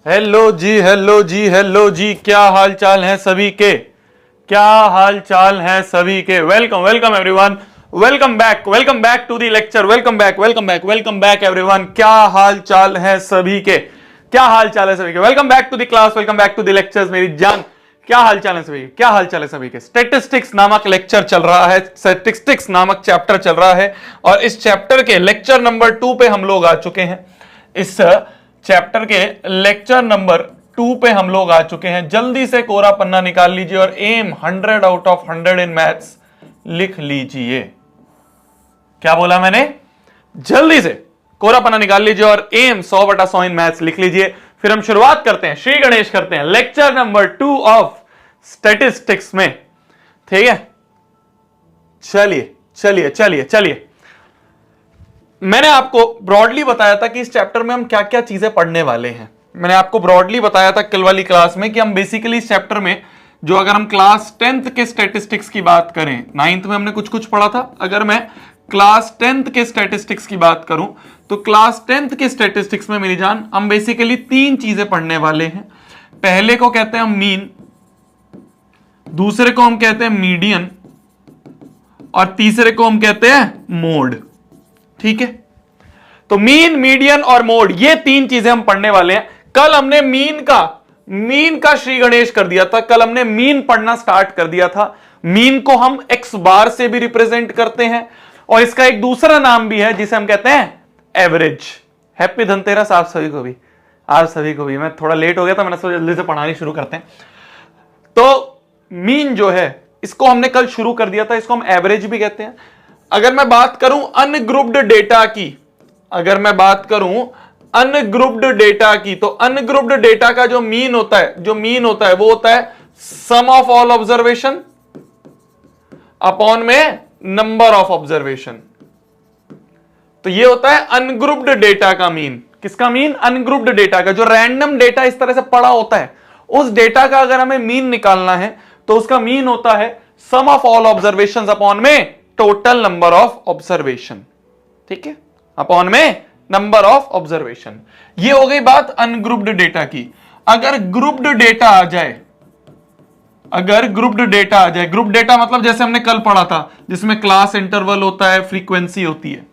Hello जी hello जी hello जी, क्या हाल चाल है सभी के? क्या हाल चाल है सभी के? Welcome welcome everyone, welcome back to the lecture. Welcome back everyone. क्या हाल चाल है सभी के? क्या हाल चाल है सभी के? Welcome back to the class, welcome back to the lectures. मेरी जान, क्या हाल चाल है सभी के? क्या हाल चाल है सभी के? स्टैटिस्टिक्स नामक लेक्चर चल रहा है, स्टैटिस्टिक्स नामक चैप्टर चल रहा है और इस चैप्टर के लेक्चर नंबर 2 पे हम लोग आ चुके हैं। इस चैप्टर के लेक्चर नंबर 2 पे हम लोग आ चुके हैं। जल्दी से कोरा पन्ना निकाल लीजिए और am 100 out of 100 in maths लिख लीजिए। क्या बोला मैंने? जल्दी से कोरा पन्ना निकाल लीजिए और एम 100/100 इन मैथ्स लिख लीजिए। फिर हम शुरुआत करते हैं, श्री गणेश करते हैं लेक्चर नंबर 2 ऑफ स्टैटिस्टिक्स में। ठीक है, चलिए चलिए चलिए चलिए। मैंने आपको ब्रॉडली बताया था कि इस चैप्टर में हम क्या क्या चीजें पढ़ने वाले हैं। मैंने आपको ब्रॉडली बताया था कल वाली क्लास में कि हम बेसिकली इस चैप्टर में जो, अगर हम क्लास 10th के स्टैटिस्टिक्स की बात करें, 9th में हमने कुछ कुछ पढ़ा था, अगर मैं क्लास 10th के स्टैटिस्टिक्स की बात करूं तो क्लास 10th के स्टैटिस्टिक्स में मेरी जान हम बेसिकली 3 चीजें पढ़ने वाले हैं। पहले को कहते हैं हम मीन, दूसरे को हम कहते हैं मीडियन और तीसरे को हम कहते हैं मोड। ठीक है, तो मीन, मीडियन और मोड, ये 3 चीजें हम पढ़ने वाले हैं। कल हमने मीन का श्री गणेश कर दिया था। कल हमने मीन पढ़ना स्टार्ट कर दिया था। मीन को हम एक्स बार से भी रिप्रेजेंट करते हैं और इसका एक दूसरा नाम भी है जिसे हम कहते हैं एवरेज। हैप्पी धनतेरस आप सभी को भी, आप सभी को भी। मैं थोड़ा लेट हो गया था, मैंने सोचा जल्दी से पढ़ानी शुरू करते हैं। तो मीन जो है इसको हमने कल शुरू कर दिया था, इसको हम एवरेज भी कहते हैं। अगर मैं बात करूं अनग्रुप्ड डेटा की, अगर मैं बात करूं अनग्रुप्ड डेटा की, तो अनग्रुप्ड डेटा का जो मीन होता है, वो होता है सम ऑफ ऑल ऑब्जर्वेशन अपॉन में नंबर ऑफ ऑब्जर्वेशन। तो ये होता है अनग्रुप्ड डेटा का मीन। किसका मीन? अनग्रुप्ड डेटा का। जो रैंडम डेटा इस तरह से पड़ा होता है, उस डेटा का अगर हमें मीन निकालना है तो उसका मीन होता है सम ऑफ ऑल ऑब्जर्वेशन अपॉन में टोटल नंबर ऑफ ऑब्जर्वेशन। ठीक है, अपॉन में नंबर ऑफ ऑब्जर्वेशन। ये हो गई बात अनग्रुप्ड डेटा की। अगर ग्रुप्ड डेटा आ जाए, ग्रुप डेटा मतलब जैसे हमने कल पढ़ा था जिसमें क्लास इंटरवल होता है, फ्रीक्वेंसी होती है।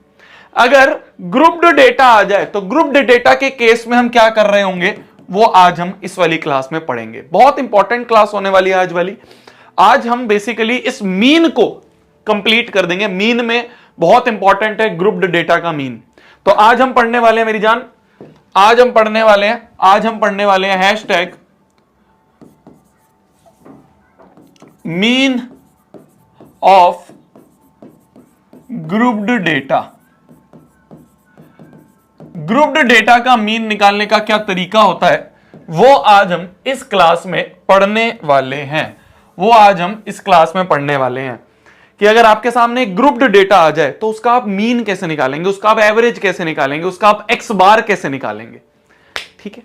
अगर ग्रुप्ड डेटा आ जाए तो ग्रुप्ड डेटा के केस में हम क्या कर रहे होंगे, वो आज हम इस वाली क्लास में पढ़ेंगे। बहुत इंपॉर्टेंट क्लास होने वाली है आज वाली। आज हम बेसिकली इस मीन को कंप्लीट कर देंगे। मीन में बहुत इंपॉर्टेंट है ग्रुप्ड डेटा का मीन। तो आज हम पढ़ने वाले हैं मेरी जान, आज हम पढ़ने वाले हैं hashtag mean of grouped data. Grouped data का मीन निकालने का क्या तरीका होता है, वो आज हम इस क्लास में पढ़ने वाले हैं। कि अगर आपके सामने एक ग्रुप्ड डेटा आ जाए तो उसका आप मीन कैसे निकालेंगे, उसका आप एवरेज कैसे निकालेंगे, उसका आप एक्स बार कैसे निकालेंगे। ठीक है,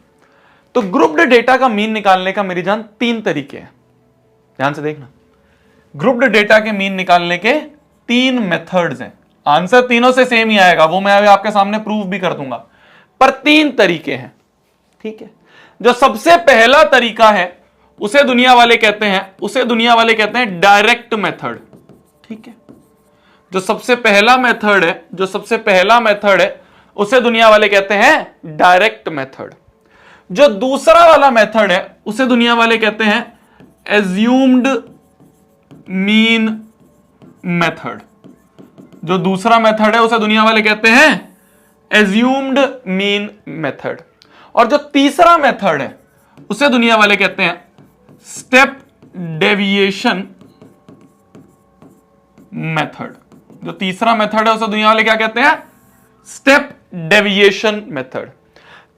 तो ग्रुप्ड डेटा का मीन निकालने का मेरी जान 3 तरीके हैं। ध्यान से देखना, ग्रुप्ड डेटा के मीन निकालने के 3 मेथड्स हैं। आंसर तीनों से सेम ही आएगा, वो मैं अभी आपके सामने प्रूव भी कर दूंगा, पर 3 तरीके हैं। ठीक है, जो सबसे पहला तरीका है उसे दुनिया वाले कहते हैं डायरेक्ट मेथड। ठीक है, जो सबसे पहला मेथड है उसे दुनिया वाले कहते हैं डायरेक्ट मेथड। जो दूसरा वाला मेथड है उसे दुनिया वाले कहते हैं एज्यूम्ड मीन मेथड। जो दूसरा मेथड है उसे दुनिया वाले कहते हैं एज्यूम्ड मीन मेथड। और जो तीसरा मेथड है उसे दुनिया वाले कहते हैं स्टेप डेविएशन मेथड। जो तीसरा मेथड है उसे दुनिया वाले क्या कहते हैं? Step deviation method.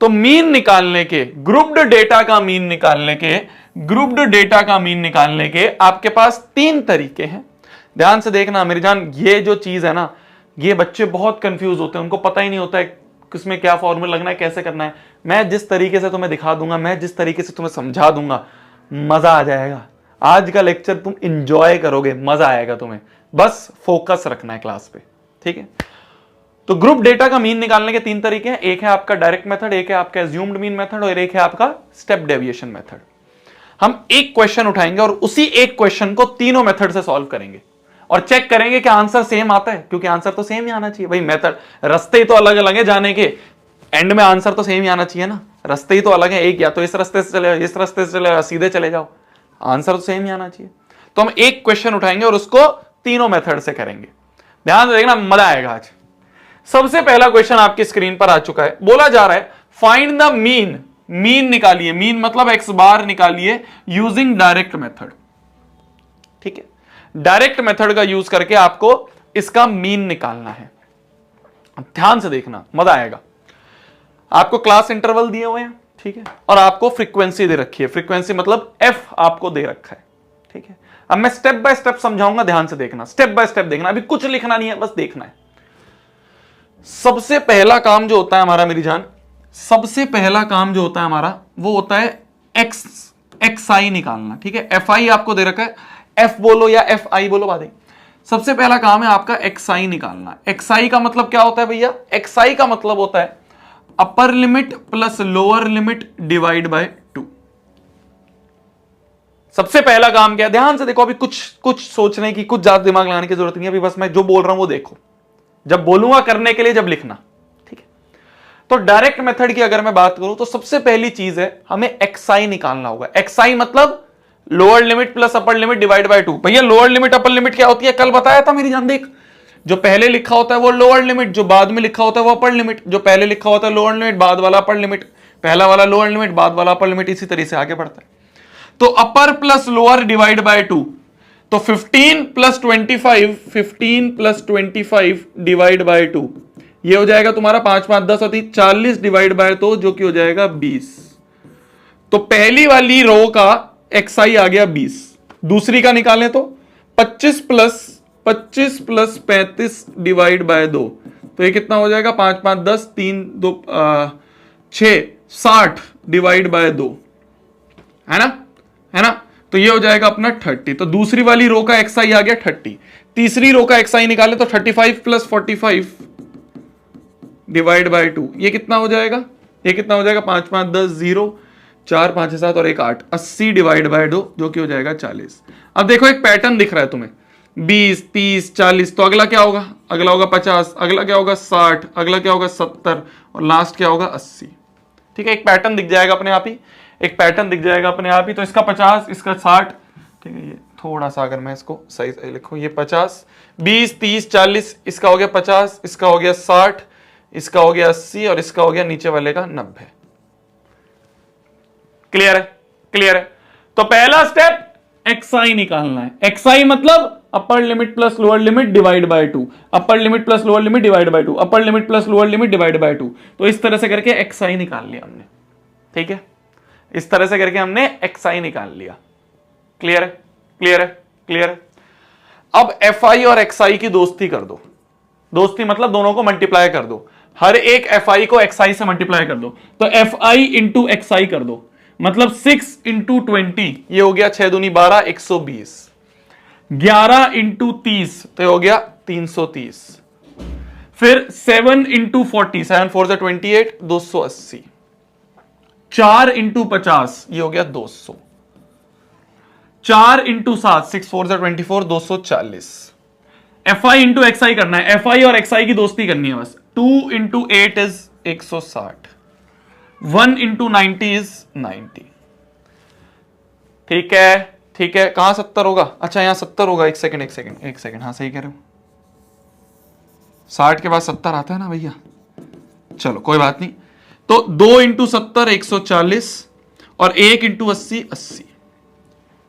तो मीन निकालने के, ग्रुप्ड डेटा का मीन निकालने के आपके पास 3 तरीके हैं। ध्यान से देखना मेरी जान, ये जो चीज है ना, ये बच्चे बहुत कंफ्यूज होते हैं, उनको पता ही नहीं होता है किसमें क्या फॉर्मूला लगना है, कैसे करना है। मैं जिस तरीके से तुम्हें दिखा दूंगा, मैं जिस तरीके से तुम्हें समझा दूंगा, मजा आ जाएगा। आज का लेक्चर तुम इंजॉय करोगे, मजा आएगा तुम्हें। बस फोकस रखना है क्लास पे। ठीक है, तो ग्रुप डेटा का मीन निकालने के तीन तरीके हैं, एक है आपका डायरेक्ट मेथड, एक है आपका एज्यूम्ड मीन मेथड और एक है आपका स्टेप डेविएशन मेथड। हम एक क्वेश्चन उठाएंगे और उसी एक क्वेश्चन को तीनों मेथड से सॉल्व करेंगे और चेक करेंगे कि आंसर सेम आता है, क्योंकि आंसर तो सेम ही आना चाहिए भाई। मेथड, रास्ते ही तो अलग अलग है जाने के, एंड में आंसर तो सेम ही आना चाहिए ना। रास्ते ही तो अलग है, एक या तो इस रास्ते से चले, इस रास्ते से चले, सीधे चले जाओ, आंसर तो सेम ही आना चाहिए। तो हम एक क्वेश्चन उठाएंगे और उसको तीनों मेथड से करेंगे। ध्यान से देखना, मजा आएगा आज। सबसे पहला क्वेश्चन आपकी स्क्रीन पर आ चुका है। बोला जा रहा है फाइंड द मीन, मीन निकालिए, मीन मतलब एक्स बार निकालिए यूजिंग डायरेक्ट मेथड। ठीक है, डायरेक्ट मेथड का यूज करके आपको इसका मीन निकालना है। ध्यान से देखना, मजा आएगा। आपको क्लास इंटरवल दिए हुए हैं, ठीक है, और आपको फ्रीक्वेंसी दे रखी है। फ्रीक्वेंसी मतलब एफ आपको दे रखा है, ठीक है। अब मैं स्टेप बाय स्टेप समझाऊंगा, ध्यान से देखना, स्टेप बाय स्टेप देखना, अभी कुछ लिखना नहीं है, बस देखना है। सबसे पहला काम जो होता है हमारा, मेरी जान, सबसे पहला काम जो होता है हमारा वो होता है एक्स आई निकालना, ठीक है। एफ आई आपको दे रखा है, एफ बोलो या एफ आई बोलो, बात है। सबसे पहला काम है आपका एक्स आई निकालना। एक्स आई का मतलब क्या होता है भैया? एक्स आई का मतलब होता है अपर limit plus lower limit divide by 2। सबसे पहला काम क्या है? ध्यान से देखो, अभी कुछ सोचने की, कुछ ज्यादा दिमाग लगाने की जरूरत नहीं है, अभी बस मैं जो बोल रहा हूं वो देखो, जब बोलूंगा करने के लिए, जब लिखना, ठीक है। तो डायरेक्ट मेथड की अगर मैं बात करूं तो सबसे पहली चीज है हमें एक्सआई निकालना होगा। एक्सआई मतलब lower limit plus upper limit divide by 2। भैया लोअर लिमिट अपर लिमिट क्या होती है? कल बताया था मेरी जान। देख, जो पहले लिखा होता है वो लोअर लिमिट, जो बाद में लिखा होता है वो अपर लिमिट, जो पहले लिखा होता है लोअर लिमिट, बाद वाला अपर लिमिट, पहला वाला लोअर लिमिट, बाद वाला अपर लिमिट, इसी तरह से आगे बढ़ता है। तो अपर प्लस लोअर डिवाइड बाय 2, तो 15 प्लस 25, 15 प्लस 25 डिवाइड बाय 2, ये हो जाएगा तुम्हारा 5 5 10 होती 40 डिवाइड बाय 2, जो कि हो जाएगा 20। तो पहली वाली रो का एक्सआई आ गया 20। दूसरी का निकालें तो 25 प्लस 35 डिवाइड बाय 2, तो ये कितना हो जाएगा? 5 5 10 3 2 6 60 डिवाइड बाय 2, है ना, है ना। तो ये हो जाएगा अपना 30। तो दूसरी वाली रो का एक्सआई आ गया 30। तीसरी रो का एक्सआई निकाले तो 35 प्लस 45 डिवाइड बाय 2, ये कितना हो जाएगा? ये कितना हो जाएगा? 5 5 10 0 4 5 7 और 1 8, 80 डिवाइड बाय 2, जो कि हो जाएगा 40। अब देखो एक पैटर्न दिख रहा है तुम्हें, 20 30 40, तो अगला क्या होगा? अगला होगा 50, अगला क्या होगा? 60, अगला क्या होगा? 70 और लास्ट क्या होगा? 80। ठीक है, एक पैटर्न दिख जाएगा अपने आप ही, एक पैटर्न दिख जाएगा अपने आप ही। तो इसका 50, इसका 60, ठीक है। ये थोड़ा सा अगर मैं इसको सही से लिखूं, ये 50 20 30 40, इसका हो गया 50, इसका हो गया 60, इसका हो गया 80 और इसका हो गया नीचे वाले का 90। क्लियर है? क्लियर है। तो पहला स्टेप एक्सआई निकालना है। एक्सआई मतलब upper limit plus lower limit divide by 2, upper limit plus lower limit divide by 2, upper limit plus lower limit divide by 2। तो इस तरह से करके एक्सआई निकाल लिया हमने, ठीक है। इस तरह से करके हमने एक्सआई निकाल लिया। क्लियर है? क्लियर है? क्लियर है। अब एफआई और एक्सआई की दोस्ती कर दो। दोस्ती मतलब दोनों को मल्टीप्लाई कर दो, हर एक एफआई को एक्सआई से मल्टीप्लाई कर दो। तो एफआई इंटू एक्सआई कर दो, मतलब 6 इंटू 20, ये हो गया 6 दूनी 12 120। 11 इंटू 30, तो ये हो गया 330। फिर 7 इंटू 40, 7 4 से 28, 280। 4 इंटू 50, ये हो गया 200। 4 इंटू 7, 6 4 से 24, 240। एफआई इंटू एक्सआई करना है, एफआई और एक्सआई की दोस्ती करनी है बस। 2 इंटू 8 इज 160, 1 इंटू 90 इज 90। ठीक है, ठीक है। कहां 70 होगा? अच्छा यहां 70 होगा। एक सेकंड, हाँ सही कह रहे हो, 60 के बाद 70 आता है ना भैया। चलो कोई बात नहीं। तो 2 इंटू 70 140 और 1 इंटू 80 80।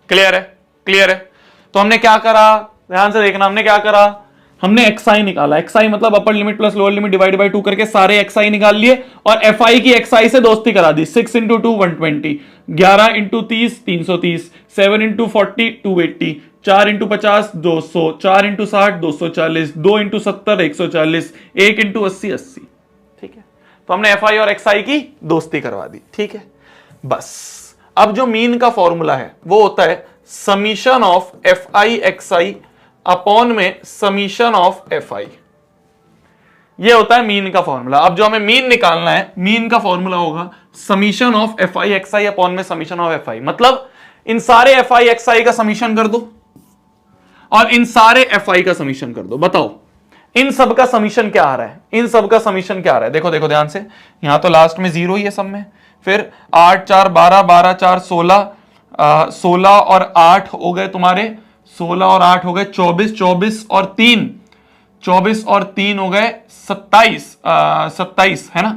क्लियर है? क्लियर है। तो हमने क्या करा? ध्यान से देखना, हमने क्या करा? हमने एक्सआई निकाला। एक्सआई मतलब upper limit plus lower limit divide by 2 करके सारे एक्सआई निकाल लिए और एफआई की एक्सआई से दोस्ती करा दी। 6 into 2 120, 11 into 30 330, 7 into 40 280, 4 into 50 200, 4 into 60 240, 2 into 70 140, 1 into 80 80। ठीक है, तो हमने एफआई और एक्सआई की दोस्ती करवा दी। ठीक है, बस अब जो मीन का फॉर्मूला है वो होता है summation of F I X I upon में समीशन ऑफ एफ आई। ये होता है मीन का फॉर्मूला। अब जो हमें मीन निकालना है, मीन का फॉर्मूला होगा summation of F I X I upon में समीशन ऑफ एफ आई। मतलब इन सारे एफ आई एक्स आई का समीशन कर दो और इन सारे एफ आई का समीशन कर दो। बताओ इन सब का समीशन क्या आ रहा है, इन सब का समीशन क्या आ रहा है। देखो देखो ध्यान से, यहां तो लास्ट में 0 ही है सब में। फिर 8 4 12, 12 4 16, 16 और 8 हो गए तुम्हारे, 16 और 8 हो गए 24, 24 और 3, 24 और 3 हो गए 27, 27 है ना,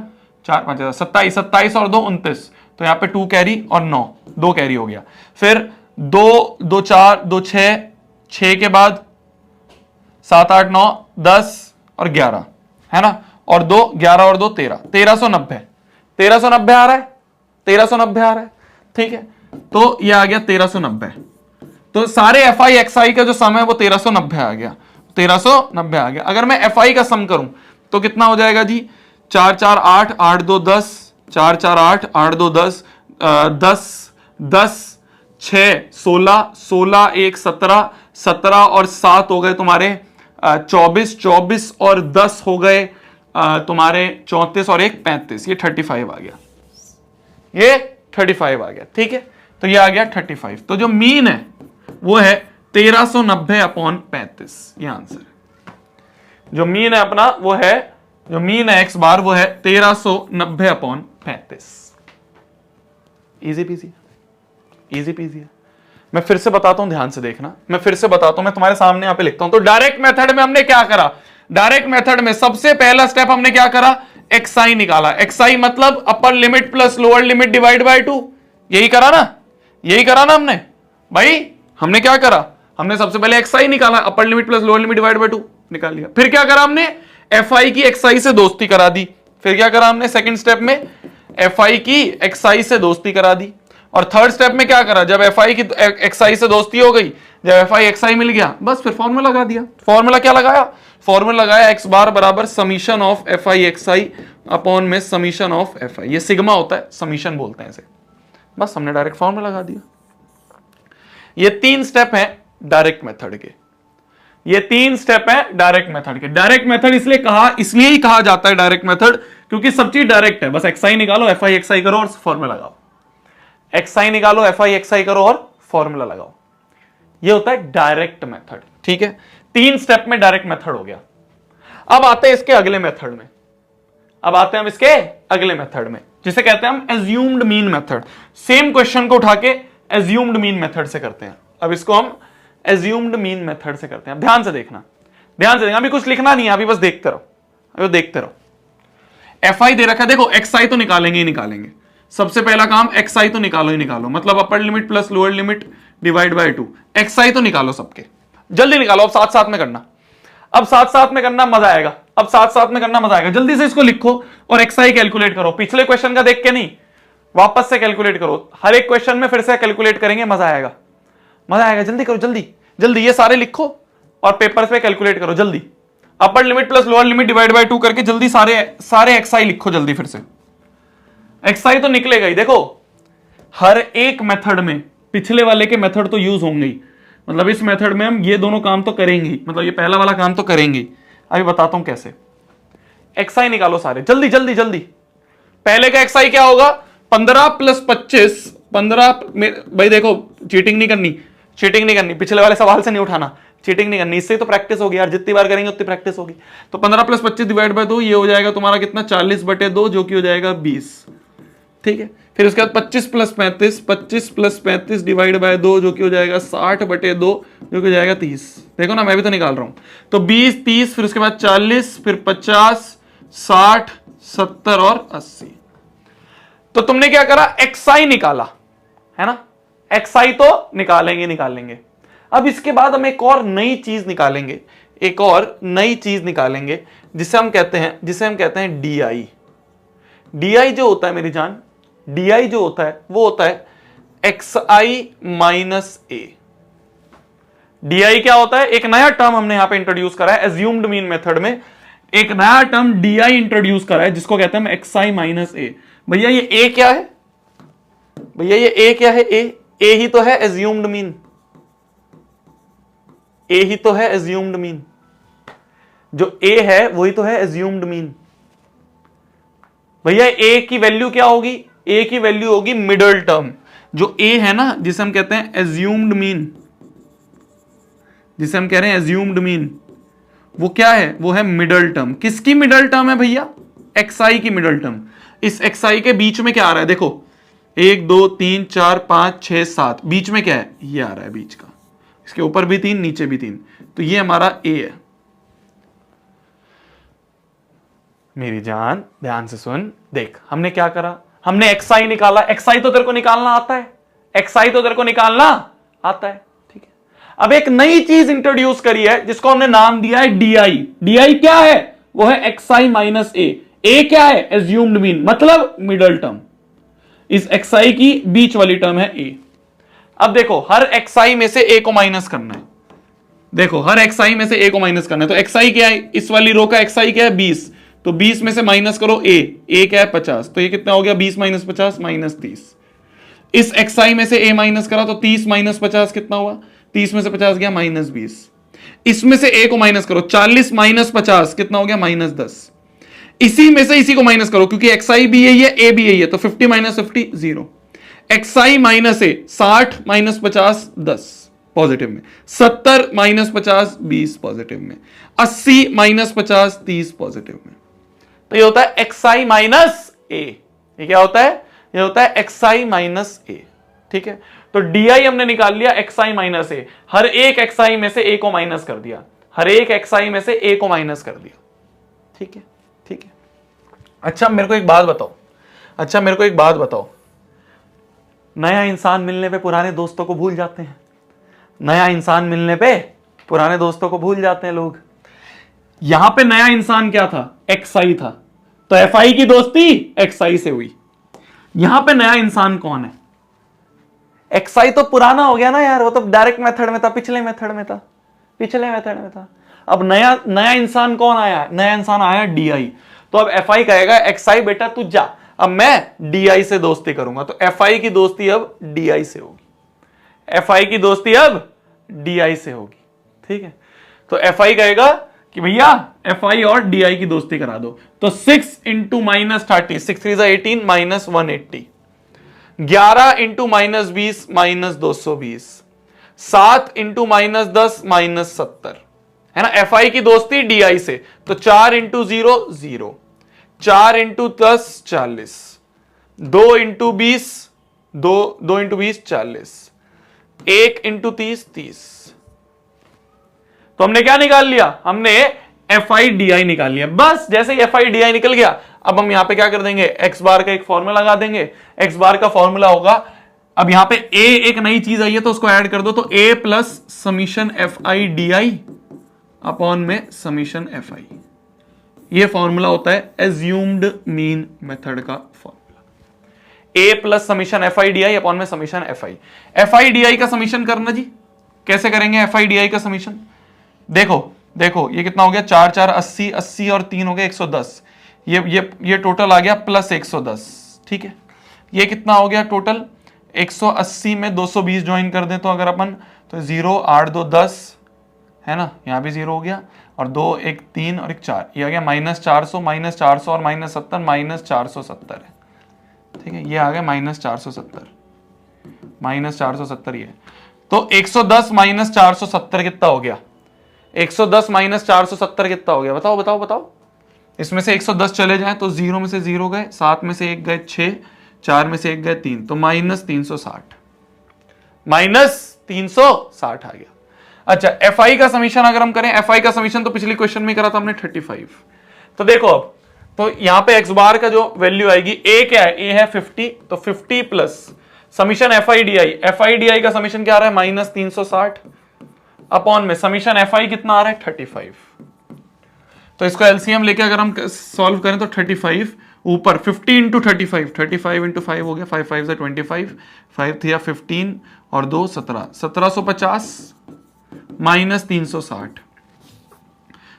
4 5 27, 27 और 2 29। तो यहां पे 2 कैरी और 9, 2 कैरी हो गया। फिर 2 2 4 2 6, 6 के बाद 7 8 9 10 और 11 है ना, और 2 11 और 2 13, 1390, 1390 आ रहा है, 1390 आ रहा है। ठीक है, तो ये आ गया 1390। तो सारे एफ आई एक्स आई का जो सम है वो 1390 आ गया, 1390 आ गया। अगर मैं एफ आई का सम करूं तो कितना हो जाएगा जी, 4 4 8 8 2 10, 4 4 8 8 2 10, 10 10 6 16, 16 1 17, 17 और 7 हो गए तुम्हारे 24, 24 और 10 हो गए तुम्हारे 34 और 1 35, ये 35 आ गया, ये 35 आ गया। ठीक है, तो ये आ गया 35। तो जो मीन है वो है 1390 अपॉन 35, ये आंसर है। जो मीन है अपना वो है, जो मीन है एक्स बार वो है 1390 upon 35। Easy PG, easy PG है। मैं फिर से बताता हूं, ध्यान से देखना, मैं फिर से बताता हूं, मैं तुम्हारे सामने यहां पे लिखता हूं। तो डायरेक्ट मेथड में हमने क्या करा, डायरेक्ट मेथड में सबसे पहला स्टेप हमने क्या करा, एक्स आई निकाला। एक्स आई मतलब upper limit plus lower limit divide by 2, यही करा ना, यही करा ना हमने भाई। हमने क्या करा, हमने सबसे पहले एक्स आई निकाला, अपर limit plus lower limit divide by 2 निकाल लिया। फिर क्या करा हमने, एफ आई की एक्स आई से दोस्ती करा दी। फिर क्या करा हमने सेकंड स्टेप में, एफ आई की एक्स आई से दोस्ती करा दी। और थर्ड स्टेप में क्या करा, जब एफ आई की एक्स आई से दोस्ती हो गई, जब एफ आई एक्स आई मिल गया, बस फिर फॉर्मूला लगा दिया। फॉर्मूला क्या लगाया, फॉर्मूला लगाया एक्स बार बराबर summation of F I X I upon में समीशन ऑफ एफ आई। ये सिग्मा होता है, समीशन बोलते हैं इसे। बस हमने डायरेक्ट फॉर्मूला लगा दिया। ये 3 स्टेप हैं डायरेक्ट मेथड के, ये 3 स्टेप हैं डायरेक्ट मेथड के। डायरेक्ट मेथड इसलिए ही कहा जाता है डायरेक्ट मेथड, क्योंकि सब चीज डायरेक्ट है। बस एक्स आई निकालो, एफ आई एक्स आई करो और फॉर्मूला लगाओ, एक्स आई निकालो, एफ आई एक्स आई करो और फॉर्मूला लगाओ। ये होता है डायरेक्ट मेथड। ठीक है, 3 स्टेप में डायरेक्ट मेथड हो गया। अब आते हैं इसके अगले मेथड में, अब आते हैं हम इसके अगले मेथड में, जिसे कहते हैं हम assumed mean method. Same question को उठा के एज्यूम्ड मीन मेथड से करते हैं। अब इसको हम एज्यूम्ड मीन मेथड से करते हैं। ध्यान से देखना, ध्यान से देखना, अभी कुछ लिखना नहीं है, अभी बस देखते रहो, अभी देखते रहो। एफ आई दे रखा है, देखो एक्स आई तो निकालेंगे ही निकालेंगे। सबसे पहला काम एक्स आई तो निकालो ही निकालो, मतलब upper limit plus lower limit divide by 2। X I तो निकालो सबके, जल्दी निकालो। अब साथ साथ में करना, अब साथ साथ में करना, मजा आएगा। अब साथ साथ में करना, मजा आएगा। जल्दी से इसको लिखो और एक्स आई कैलकुलेट करो। पिछले क्वेश्चन का देख के नहीं, वापस से कैलकुलेट करो। हर एक क्वेश्चन में फिर से कैलकुलेट करेंगे, मजा आएगा, मजा आएगा। जल्दी करो, जल्दी जल्दी, ये सारे लिखो और पेपर पे कैलकुलेट करो जल्दी। अपर limit plus lower limit divide by 2 करके जल्दी सारे एक्स आई लिखो जल्दी। फिर से एक्स आई तो निकलेगा ही। देखो हर एक मेथड में पिछले वाले के मेथड तो यूज होंगे ही, मतलब इस मेथड में हम ये दोनों काम तो करेंगे ही, मतलब ये पहला वाला काम तो करेंगे। अभी बताता हूं कैसे। एक्स आई निकालो सारे, जल्दी जल्दी जल्दी। पहले का एक्स आई क्या होगा, 15 प्लस 25, 15। भाई देखो चीटिंग नहीं करनी, चीटिंग नहीं करनी, पिछले वाले सवाल से नहीं उठाना, चीटिंग नहीं करनी। इससे तो प्रैक्टिस होगी यार, जितनी बार करेंगे उतनी प्रैक्टिस होगी। तो 15 प्लस 25 डिवाइड बाय 2, ये हो जाएगा तुम्हारा कितना, 40/2, जो कि हो जाएगा 20। ठीक है, फिर उसके बाद 25 प्लस 35, 25 प्लस 35 डिवाइड बाय 2, जो कि हो जाएगा 60/2, जो कि हो जाएगा 30। देखो ना, मैं भी तो निकाल रहा हूं। तो 20 30, फिर उसके बाद 40, फिर 50 60 70 और 80। तो तुमने क्या करा, एक्सआई निकाला है ना, एक्सआई तो निकालेंगे निकालेंगे। अब इसके बाद हम एक और नई चीज निकालेंगे, एक और नई चीज निकालेंगे जिसे हम कहते हैं डीआई। डीआई जो होता है मेरी जान, डीआई जो होता है वो होता है एक्सआई माइनस ए। डीआई क्या होता है, एक नया टर्म हमने यहां पे इंट्रोड्यूस करा है एज्यूम्ड मीन मेथड में। एक नया टर्म डीआई इंट्रोड्यूस करा है जिसको कहते हैं हम एक्सआई माइनस ए। भैया ये ए क्या है, भैया ये ए क्या है, ए ही तो है एज्यूम्ड मीन, ए ही तो है एज्यूम्ड मीन। जो ए है वही तो है एज्यूम्ड मीन। भैया ए की वैल्यू क्या होगी? ए की वैल्यू होगी मिडल टर्म। जो ए है ना, जिसे हम कहते हैं एज्यूम्ड मीन, जिसे हम कह रहे हैं एज्यूम्ड मीन, वो क्या है? वो है मिडल टर्म। किसकी मिडल टर्म है भैया? एक्सआई की मिडल टर्म। इस एक्सआई के बीच में क्या आ रहा है? देखो 1 2 3 4 5 6 7, बीच में क्या है? ये आ रहा है बीच का। इसके ऊपर भी 3, नीचे भी 3, तो ये हमारा ए है। मेरी जान ध्यान से सुन, देख हमने क्या करा, हमने एक्सआई निकाला। एक्सआई तो तेरे को निकालना आता है, एक्सआई तो तेरे को निकालना आता है, ठीक है। अब एक नई चीज इंट्रोड्यूस करी है जिसको हमने नाम दिया है डीआई। डीआई क्या है? वो है एक्सआई माइनस ए। ए क्या है? एज्यूम्ड मीन, मतलब मिडल टर्म। इस एक्सआई की बीच वाली टर्म है ए। अब देखो हर एक्सआई में से ए को माइनस करना है। देखो हर एक्सआई में से ए को माइनस करना है, तो एक्सआई क्या है? इस वाली रो का एक्सआई क्या है? 20। तो 20 में से माइनस करो ए क्या है? 50। तो ये कितना हो गया? 20 माइनस 50 माइनस 30। इस एक्सआई में से ए माइनस करा तो 30 माइनस 50 कितना हुआ? 30 में से 50 गया माइनस 20। इसमें से ए को माइनस करो, 40 माइनस 50 कितना हो गया? माइनस 10। इसी में से इसी को माइनस करो, क्योंकि एक्सआई भी यही है, ए भी यही है, तो 50 माइनस 50 0। एक्सआई माइनस ए 60 माइनस 50 10 पॉजिटिव में, 70 माइनस 50 20 पॉजिटिव में, 80 माइनस 50 30 पॉजिटिव में। तो ये होता है एक्सआई माइनस ए। ये क्या होता है? ये होता है एक्सआई माइनस ए, ठीक है। तो डीआई हमने निकाल लिया एक्सआई माइनस ए। हर एक एक्सआई में से ए को माइनस कर दिया, हर एक एक्सआई में से ए को माइनस कर दिया, ठीक है, ठीक है। अच्छा मेरे को एक बात बताओ, नया इंसान मिलने पे पुराने दोस्तों को भूल जाते हैं। नया इंसान मिलने पे पुराने दोस्तों को भूल जाते हैं लोग। यहां पे नया इंसान क्या था? एक्सआई था, तो एफआई की दोस्ती एक्सआई से हुई। यहां पे नया इंसान कौन है? एक्सआई तो पुराना हो गया ना यार, वो तो डायरेक्ट मेथड में था, पिछले मेथड में था। अब नया इंसान कौन आया? नया इंसान आया डीआई। तो अब एफआई कहेगा एक्सआई बेटा तू जा, अब मैं डीआई से दोस्ती करूंगा। तो एफआई की दोस्ती अब डीआई से होगी, ठीक है। तो एफआई कहेगा कि भैया एफआई और डीआई की दोस्ती करा दो। तो 6 into minus 30, 6 3 18 minus 180, 11 into minus 20 minus 220, 7 into minus 10 minus 70, है ना। एफआई की दोस्ती डीआई से, तो 4 into 0 0, 4 into 10 40, 2 into 20 2 into 20 40, 1 into 30 30। तो हमने क्या निकाल लिया? हमने एफ आई डी आई निकाल लिया। बस जैसे ही एफ आई डी आई निकल गया, अब हम यहां पे क्या कर देंगे? एक्स बार का एक फॉर्मूला लगा देंगे। एक्स बार का फॉर्मूला होगा, अब यहां पे ए एक नई चीज आई है तो उसको ऐड कर दो, तो A plus summation F I D I upon में समीशन एफ आई। ये फॉर्मूला होता है एज्यूम्ड मीन मेथड का formula. A plus summation F I D I upon में summation F I. F I D I का summation करना जी, कैसे करेंगे एफ आई डी आई का समीशन? देखो ये कितना हो गया? 4 4 80, 80 और 3 हो गया 110। ये टोटल आ गया प्लस 110, ठीक है। ये कितना हो गया टोटल? 180 में 220 ज्वाइन कर दें तो अगर अपन, तो 0 8 2 10, है ना, यहां भी 0 हो गया, और 2 1 3 और 1 4, ये आ गया माइनस 400 और माइनस 70 माइनस 470 है, ठीक है। ये आ गया माइनस 470 ये। तो 110 माइनस 470 कितना हो गया? 110 माइनस 470 कितना हो गया? बताओ। इसमें से 110 चले जाएं तो 0 में से 0 गए, 7 में से 1 गए 6, 4 में से 1 गए 3, तो माइनस 360 आ गया। अच्छा एफ आई का समीशन अगर हम करें, एफ आई का समीशन तो पिछले क्वेश्चन में करा था हमने 35। तो देखो अब, तो यहां पे एक्स बार का जो वैल्यू आएगी, ए क्या है? ए है 50, तो 50 plus summation F I D I का समीशन क्या आ रहा है? माइनस 360 अपॉन में समीशन एफ आई कितना आ रहा है? 35। तो इसको एलसीएम लेके अगर हम सॉल्व करें तो 35 ऊपर 50 इंटू 35 इंटू 5 हो गया, 5 5 से 25, 5 थी 15 और 2 17, 1750 माइनस 360।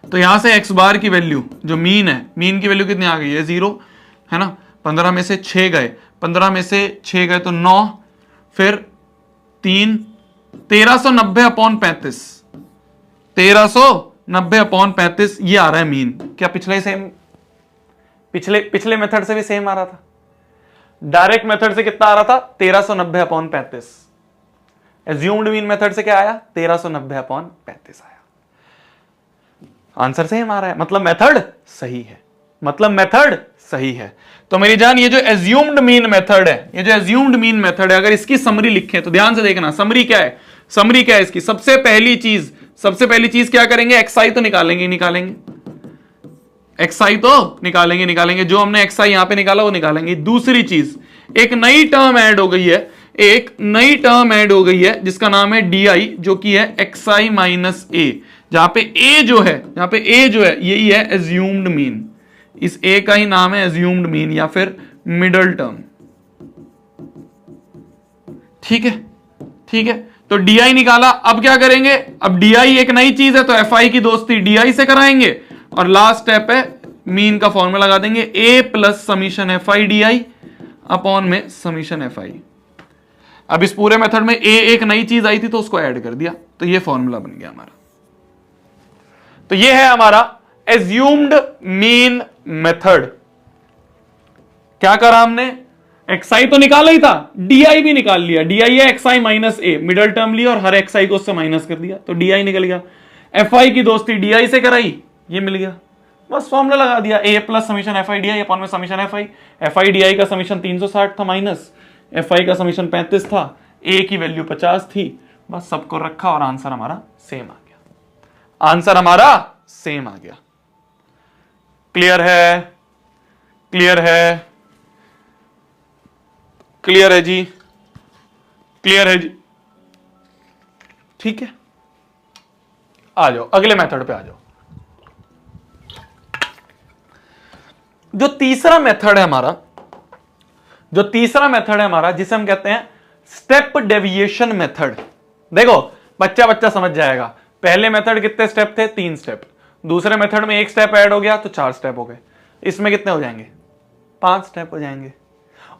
तो यहां से एक्स बार की वैल्यू जो मीन है, मीन की वैल्यू कितनी आ गई है? 0, है ना। 15 में से 6 गए, 15 में से 6 गए तो 9, फिर 3, 1390 अपॉन 35, 90/35 ये आ रहा है मीन। क्या पिछले सेम, पिछले मेथड से भी सेम आ रहा था? डायरेक्ट मेथड से कितना आ रहा था? 1390/35। एज्यूम्ड मीन मेथड से क्या आया? 1390/35 आया। आंसर सेम आ रहा है, मतलब मेथड सही है, मतलब मेथड सही है। तो मेरी जान ये जो एज्यूम्ड मीन मेथड है, ये जो एज्यूम्ड मीन मेथड है, अगर इसकी समरी लिखें तो ध्यान से देखना समरी क्या है। समरी क्या है इसकी? सबसे पहली चीज क्या करेंगे? एक्सआई तो निकालेंगे, एक्सआई तो निकालेंगे, जो हमने एक्सआई यहां पे निकाला वो निकालेंगे। दूसरी चीज, एक नई टर्म ऐड हो गई है, जिसका नाम है डीआई, जो कि है एक्सआई माइनस ए, जहां पे ए जो है यही है एज्यूम्ड मीन। इस ए का ही नाम है एज्यूम्ड मीन या फिर मिडल टर्म। ठीक है, तो डीआई निकाला। अब क्या करेंगे? अब डीआई एक नई चीज है तो एफआई की दोस्ती डीआई से कराएंगे, और लास्ट स्टेप है मीन का फॉर्मूला लगा देंगे, A plus summation FI DI upon में समीशन एफआई। अब इस पूरे मेथड में ए एक नई चीज आई थी तो उसको ऐड कर दिया, तो ये फॉर्मूला बन गया हमारा। तो ये है हमारा एज्यूम्ड मीन मेथड। क्या करा हमने? एक्सआई तो निकाला ही था, डीआई भी निकाल लिया। डीआई है एक्सआई माइनस ए, मिडल टर्म लिया और हर एक्सआई को उससे माइनस कर दिया, तो डीआई निकल गया। एफआई की दोस्ती डीआई से कराई, ये मिल गया, बस फॉर्मूला लगा दिया, A plus summation FI DI upon में समीशन एफआई। एफआई डीआई का समीशन 360 था माइनस, एफआई का समीशन 35 था, ए की वैल्यू 50 थी, बस सबको रखा और आंसर हमारा सेम आ गया। आंसर हमारा सेम आ गया। क्लियर है? क्लियर है? क्लियर है जी? क्लियर है जी? ठीक है, आ जाओ अगले मेथड पे आ जाओ। जो तीसरा मेथड है हमारा, जिसे हम कहते हैं स्टेप डेविएशन मेथड। देखो बच्चा समझ जाएगा। पहले मेथड कितने स्टेप थे? 3 स्टेप। दूसरे मेथड में 1 स्टेप ऐड हो गया तो 4 स्टेप हो गए। इसमें कितने हो जाएंगे? 5 स्टेप हो जाएंगे।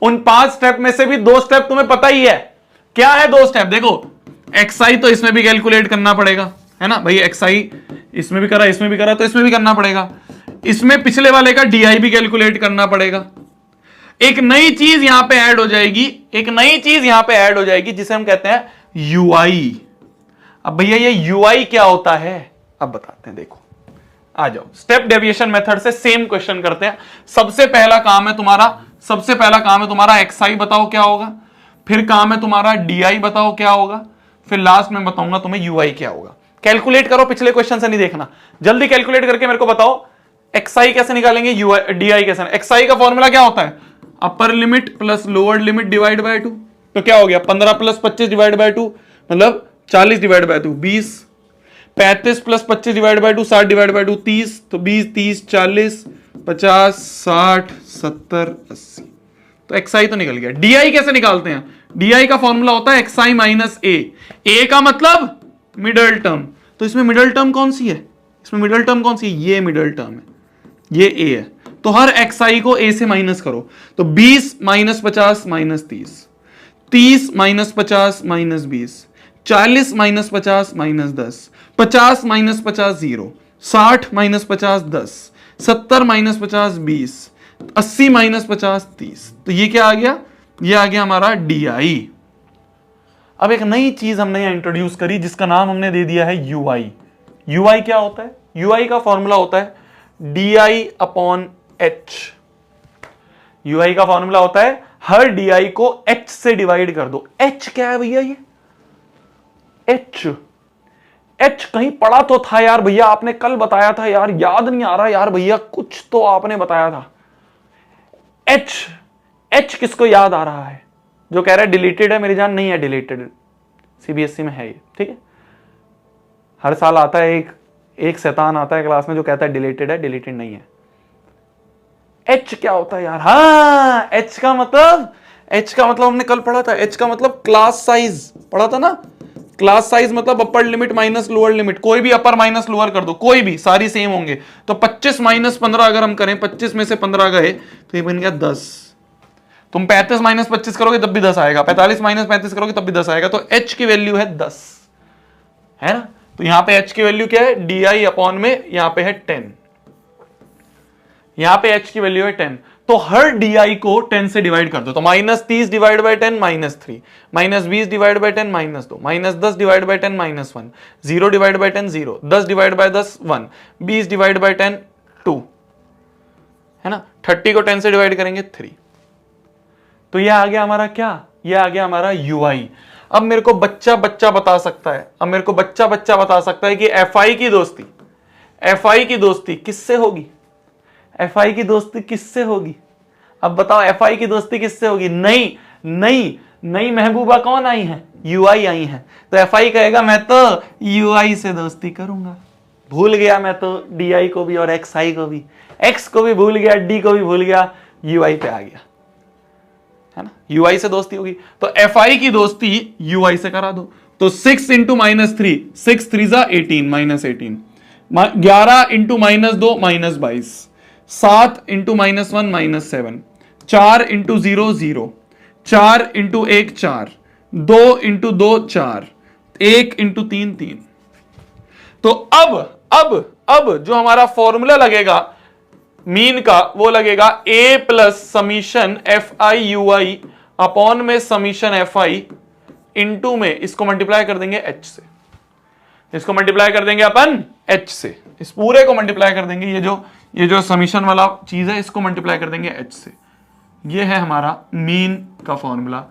उन 5 स्टेप में से भी 2 स्टेप तुम्हें पता ही है। क्या है 2 स्टेप? देखो एक्सआई तो इसमें भी कैलकुलेट करना पड़ेगा, है ना भाई? एक्सआई इसमें भी करा, इसमें भी करा, तो इसमें भी करना पड़ेगा। इसमें पिछले वाले का डीआई भी कैलकुलेट करना पड़ेगा। एक नई चीज यहां पे ऐड हो जाएगी, जिसे हम कहते हैं यूआई। अब भैया ये यूआई क्या होता है अब बताते हैं। देखो आ जाओ, स्टेप डेविएशन मेथड से सेम क्वेश्चन करते हैं। सबसे पहला काम है तुम्हारा एक्सआई बताओ क्या होगा, फिर काम है तुम्हारा डीआई बताओ क्या होगा, फिर लास्ट में बताऊंगा तुम्हें यूआई क्या होगा। कैलकुलेट करो, पिछले क्वेश्चन से नहीं देखना, जल्दी कैलकुलेट करके मेरे को बताओ एक्सआई कैसे निकालेंगे, डीआई कैसे। एक्सआई का फॉर्मूला क्या होता है? अपर limit plus lower limit divide by 2। तो क्या हो गया? 15 प्लस 25 डिवाइड बाय 2, मतलब 40 divide by 2 20। 35 plus 25 divide by 2 60 divide by 2 30। तो 20 30 40 50 60 70 80। तो एक्सआई तो निकल गया। डीआई कैसे निकालते हैं? डीआई का फॉर्मूला होता है एक्सआई माइनस ए। ए का मतलब मिडल टर्म। तो इसमें मिडल टर्म कौन सी है? ये मिडल टर्म है, ये ए है। तो हर एक्सआई को ए से माइनस करो। तो 20 minus 50 minus 30, 30 minus 50 minus 20, 40 minus 50 minus 10, 50 minus 50 0, 60 minus 50 10, 70 minus 50 20, 80 minus 50 30। तो ये क्या आ गया? ये आ गया हमारा डीआई। अब एक नई चीज हमने यहां इंट्रोड्यूस करी जिसका नाम हमने दे दिया है यूआई। यूआई क्या होता है? यूआई का फॉर्मूला होता है डीआई अपॉन एच। यूआई का फॉर्मूला होता है हर डीआई को एच से डिवाइड कर दो। एच क्या है भैया? ये एच कहीं पढ़ा तो था यार भैया, आपने कल बताया था यार, याद नहीं आ रहा यार भैया, कुछ तो आपने बताया था। एच किसको याद आ रहा है? जो कह रहा है डिलीटेड है, मेरी जान नहीं है डिलीटेड, सीबीएसई में है ये, ठीक है। हर साल आता है एक शैतान आता है क्लास में जो कहता है डिलीटेड है, डिलीटेड नहीं है। एच क्या होता है यार? हाँ, एच का मतलब हमने कल पढ़ा था। एच का मतलब क्लास साइज पढ़ा था ना। क्लास साइज मतलब upper limit minus lower limit, कोई भी अपर माइनस लोअर कर दो, कोई भी, सारी सेम होंगे। तो 25 माइनस 15 अगर हम करें, 25 में से 15 गए तो ये बन गया 10। तुम 35 माइनस 25 करोगे तब भी 10 आएगा, 45 माइनस 35 करोगे तब भी 10 आएगा। तो एच की वैल्यू है 10, है ना। तो यहां पे h की वैल्यू क्या है, di अपॉन में यहां पे है 10, यहां पे h की वैल्यू है 10, तो हर di को 10 से डिवाइड कर दो, तो -30 divide by 10 -3, -20 divide by 10 -2, -10 divide by 10 -1, 0 divide by 10 0, 10 divide by 10 1, 20 divide by 10 2, है ना, 30 को 10 से डिवाइड करेंगे 3। तो ये आ गया हमारा क्या, ये आ गया हमारा ui। अब मेरे को बच्चा बच्चा बता सकता है, अब मेरे को बच्चा बच्चा बता सकता है कि fi की दोस्ती, fi की दोस्ती किससे होगी, fi की दोस्ती किससे होगी, अब बताओ fi की दोस्ती किससे होगी, नई नई नई महबूबा कौन आई है, ui आई है, तो fi कहेगा मैं तो ui से दोस्ती करूंगा, भूल गया मैं तो di को भी और xi को भी, x को भी भूल गया, d को भी भूल गया, ui पे आ गया, है ना, ui से दोस्ती होगी, तो fi की दोस्ती ui से करा दो, तो 6 into -3, 6 3 18 -18, 11 into -2 -22, 7 into -1 -7, 4 into 0 0, 4 into 1 4, 2 into 2 4, 1 into 3 3। तो अब जो हमारा फॉर्मूला लगेगा मीन का, वो लगेगा a plus summation fi ui upon में समीशन fi इंटू में इसको मल्टीप्लाई कर देंगे h से, इसको मल्टीप्लाई कर देंगे अपन h से, इस पूरे को मल्टीप्लाई कर देंगे, ये जो समीशन वाला चीज है इसको मल्टीप्लाई कर देंगे h से। ये है हमारा मीन का फॉर्मूला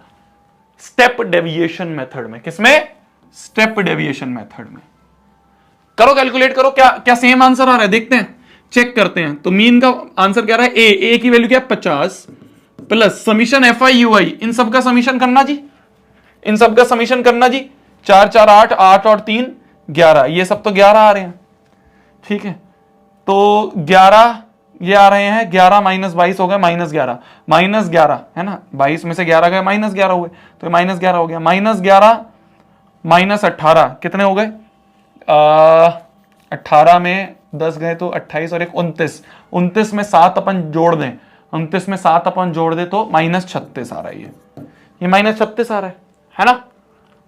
स्टेप डेविएशन मेथड में, किसमें, स्टेप डेविएशन मेथड में। करो कैलकुलेट करो, क्या सेम आंसर आ रहा है, देखते हैं, चेक करते हैं। तो मीन का आंसर क्या रहा है, ए की वैल्यू क्या है 50 प्लस समीशन fi ui, इन सब का समीशन करना जी, इन सब का समीशन करना जी, 4 4 8, 8 और 3 11, ये सब तो 11 आ रहे हैं, ठीक है, तो 11 ये आ रहे हैं, 11 -22 हो गए -11 है ना, 22 में से 11 गए -11 हुए, तो -11 हो गया, -11 -18 कितने हो गए, 18 में 10 गए तो 28 और 1 29, 29 में 7 अपन जोड़ दें, 29 में 7 अपन जोड़ दे तो -36 आ रहा है, ये -36 आ रहा है ना,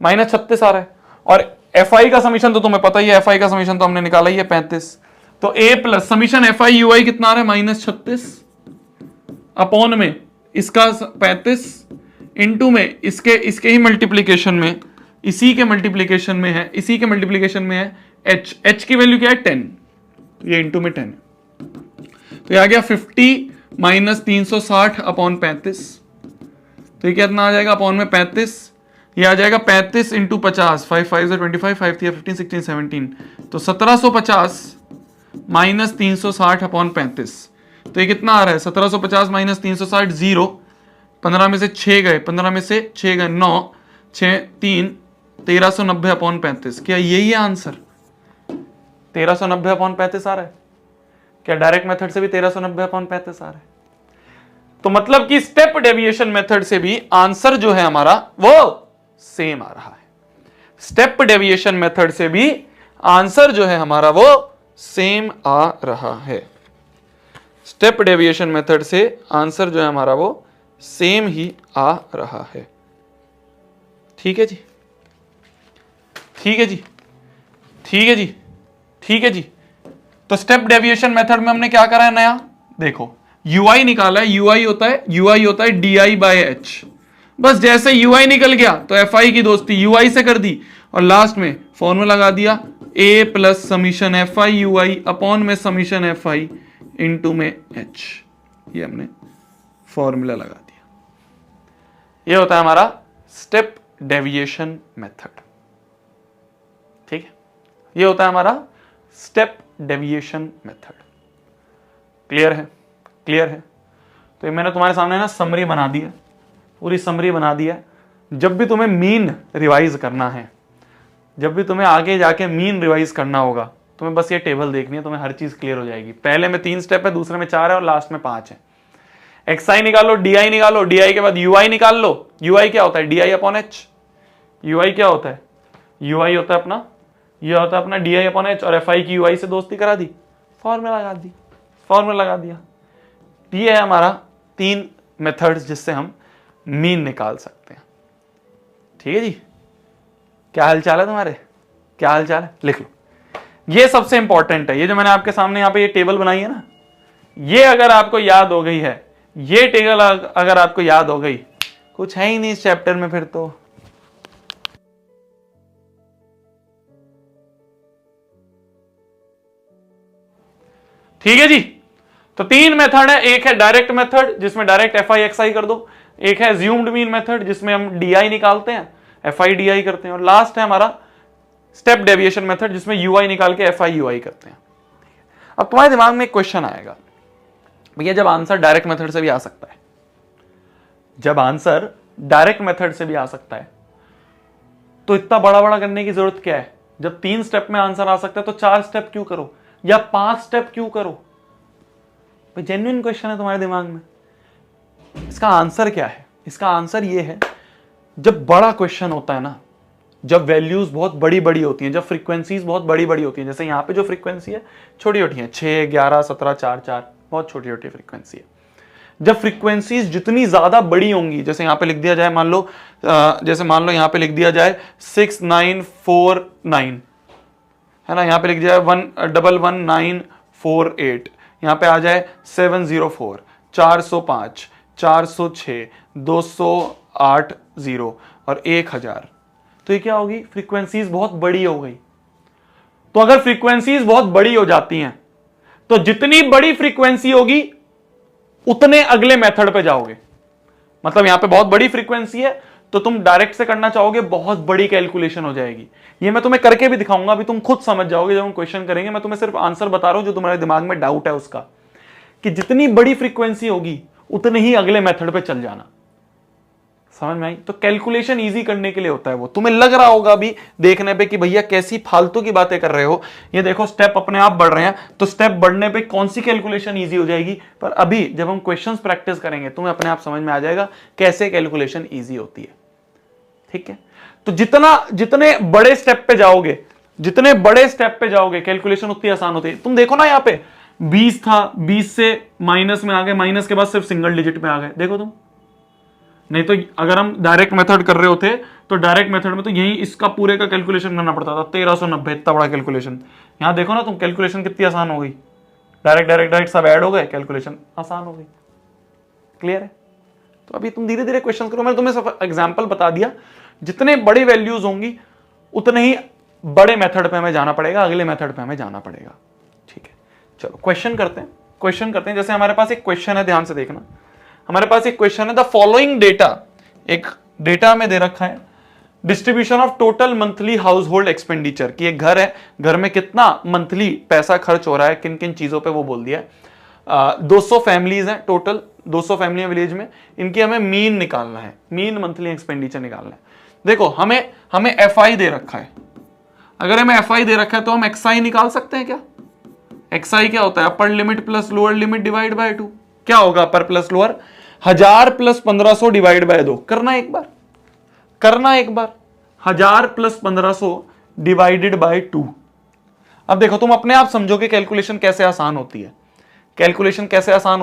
-36 आ रहा है। और fi का समीशन तो तुम्हें पता ही है, fi का समीशन तो हमने निकाला ही है 35, तो a plus summation fi ui कितना आ रहा है -36 अपॉन में इसका 35 इंटू में इसके ही मल्टीप्लीकेशन में, इसी के मल्टीप्लीकेशन में है, इसी के मल्टीप्लीकेशन में है h की वैल्यू क्या है 10, तो ये इंटू में 10, तो ये आ गया 50 माइनस 360 अपॉन 35, तो ये कितना आ जाएगा अपॉन में 35, ये आ जाएगा 35 इंटू 50, 5 5 25, 5 3 15 16 17, तो 1750 माइनस 360 अपॉन 35, तो ये कितना आ रहा है 1750 माइनस 360 0, 15 में से 6 गए, 15 में से 6 गए 9, 6 3 1390 अपॉन 35, क्या यही है आंसर, 1390 अपॉन 35 आ रहा है, क्या डायरेक्ट मेथड से भी 1390 अपॉन 35 आ रहा है, तो मतलब कि स्टेप डेविएशन मेथड से भी आंसर जो है हमारा वो सेम आ रहा है, स्टेप डेविएशन मेथड से भी आंसर जो है हमारा वो सेम आ रहा है, स्टेप डेविएशन मेथड से आंसर जो है हमारा वो सेम ही आ रहा है, ठीक है जी, ठीक है जी, ठीक है जी, ठीक है जी। तो स्टेप डेविएशन मेथड में हमने क्या करा है नया, देखो ui निकाला है, ui होता है di बाय h, बस जैसे ui निकल गया तो fi की दोस्ती ui से कर दी और लास्ट में फॉर्मूला लगा दिया a plus summation fi ui upon में समीशन fi इंटू में h, ये हमने फॉर्मूला लगा दिया, ये होता है हमारा स्टेप डेविएशन मेथड, ठीक है, ये होता है हमारा स्टेप डेविएशन मेथड। क्लियर है, क्लियर है। तो ये मैंने तुम्हारे सामने ना समरी बना दी है, पूरी समरी बना दी है। जब भी तुम्हें मीन रिवाइज करना है, जब भी तुम्हें आगे जाके मीन रिवाइज करना होगा, तुम्हें बस ये टेबल देखनी है, तुम्हें हर चीज क्लियर हो जाएगी। पहले में 3 स्टेप है, दूसरे में 4 है और लास्ट में 5 है। xi निकालो, di निकालो, di के बाद ui निकाल लो। ui क्या होता है, di अपॉन h। ui क्या होता है, ui होता है अपना, यह होता है अपना di अपॉन h, और fi की ui से दोस्ती करा दी, फॉर्मूला लगा दी, फॉर्मूला लगा दिया। ये है हमारा 3 मेथड्स जिससे हम मीन निकाल सकते हैं। ठीक है जी, क्या हाल चाल है तुम्हारे, क्या हाल चाल है, लिख लो। ये सबसे इंपॉर्टेंट है। ये जो मैंने आपके सामने यहां पे ये टेबल बनाई है ना, ये अगर आपको याद हो गई है, ये टेबल अगर आपको याद हो गई, कुछ है ही नहीं इस चैप्टर में फिर तो। ठीक है जी। तो तीन मेथड है, एक है डायरेक्ट मेथड जिसमें डायरेक्ट एफ आई एक्स आई कर दो, एक है अज्यूम्ड मीन मेथड जिसमें हम डी आई निकालते हैं, एफ आई डी आई करते हैं, और लास्ट है हमारा स्टेप डेविएशन मेथड जिसमें यू आई निकाल के एफ आई यू आई करते हैं। अब तुम्हारे दिमाग में एक क्वेश्चन आएगा, भैया जब आंसर डायरेक्ट मेथड से भी आ सकता है, जब आंसर डायरेक्ट मेथड से भी आ सकता है, तो इतना बड़ा बड़ा करने की जरूरत क्या है? जब 3 स्टेप में आंसर आ सकता है तो 4 स्टेप क्यों करो या 5 स्टेप क्यों करो? जेन्युइन क्वेश्चन है तुम्हारे दिमाग में। इसका आंसर क्या है? इसका आंसर ये है, जब बड़ा क्वेश्चन होता है ना, जब वैल्यूज बहुत बड़ी बड़ी होती हैं, जब फ्रीक्वेंसीज बहुत बड़ी बड़ी होती हैं, जैसे यहां पे जो फ्रीक्वेंसी है छोटी छोटी है, 6, 11, 17, 4, 4, बहुत छोटी छोटी फ्रीक्वेंसी है। जब फ्रीक्वेंसीज जितनी ज्यादा बड़ी होंगी, जैसे यहां पे लिख दिया जाए, मान लो यहां पे लिख दिया जाए 6949, है ना, यहां पे लिख दिया जाए 1111948, यहां पे आ जाए 704, 405, 406, 280 और 1000, तो ये क्या होगी? फ्रीक्वेंसीज बहुत बड़ी हो गई। तो अगर फ्रीक्वेंसीज बहुत बड़ी हो जाती हैं, तो जितनी बड़ी फ्रीक्वेंसी होगी उतने अगले मेथड पे जाओगे। मतलब यहां पे बहुत बड़ी फ्रीक्वेंसी है तो तुम डायरेक्ट से करना चाहोगे, बहुत बड़ी कैलकुलेशन हो जाएगी। ये मैं तुम्हें करके भी दिखाऊंगा, अभी तुम खुद समझ जाओगे जब हम क्वेश्चन करेंगे। मैं तुम्हें सिर्फ आंसर बता रहा हूं जो तुम्हारे दिमाग में डाउट है उसका, कि जितनी बड़ी फ्रीक्वेंसी होगी उतने ही अगले मेथड पे चल जाना। समझ में आई? तो कैलकुलेशन इजी करने के लिए होता है वो। तुम्हें लग रहा होगा अभी देखने पे कि भैया कैसी फालतू की बातें कर रहे हो, ये देखो स्टेप अपने आप बढ़ रहे हैं, तो स्टेप बढ़ने पे कौन सी कैलकुलेशन इजी हो जाएगी। पर अभी जब हम क्वेश्चंस प्रैक्टिस करेंगे तुम्हें अपने आप समझ में आ जाएगा कैसे कैलकुलेशन इजी होती है। ठीक है, तो जितने बड़े स्टेप पे जाओगे, जितने बड़े स्टेप पे जाओगे कैलकुलेशन उतनी आसान होती है। तुम देखो ना, यहाँ पे 20 था, 20 से माइनस में आ गए, माइनस के बाद सिर्फ सिंगल डिजिट में आ गए, देखो तुम। नहीं तो अगर हम डायरेक्ट मेथड कर रहे होते तो डायरेक्ट मेथड में तो यही इसका पूरे का कैलकुलेशन करना पड़ता था, 1390, इतना बड़ा कैलकुलेशन। यहां देखो ना तुम, कैलकुलेशन कितनी आसान हो गई, डायरेक्ट डायरेक्ट डायरेक्ट सब ऐड हो गए, कैलकुलेशन आसान हो गई। क्लियर है? तो अभी तुम धीरे धीरे क्वेश्चन करो, मैंने तुम्हें सब एग्जाम्पल बता दिया। जितने बड़ी वैल्यूज होंगी उतने ही बड़े मेथड पे हमें जाना पड़ेगा, अगले मेथड पे हमें जाना पड़ेगा। ठीक है, चलो क्वेश्चन करते हैं। जैसे हमारे पास एक क्वेश्चन है, ध्यान से देखना। हमारे पास एक क्वेश्चन है, द फॉलोइंग डेटा, एक डेटा में दे रखा है, distribution of total monthly house hold expenditure, कि एक घर है, घर में कितना मंथली पैसा खर्च हो रहा है, किन किन चीजों पे वो बोल दिया है। 200 फैमिलीज हैं टोटल, 200 फैमिली विलेज में, इनकी हमें मीन निकालना है, मीन मंथली एक्सपेंडिचर निकालना है। देखो हमें एफ आई दे रखा है, अगर हमें एफ आई दे रखा है तो हम एक्स आई निकाल सकते हैं क्या? एक्स आई क्या होता है? अपर limit plus lower limit divide by 2। क्या होगा अपर plus lower? 1000 plus 1500 divide by 2। करना एक बार 1000 प्लस 1500 डिवाइडेड बाय 2। अब देखो तुम अपने आप समझोगे कैलकुलेशन कैसे आसान होती है,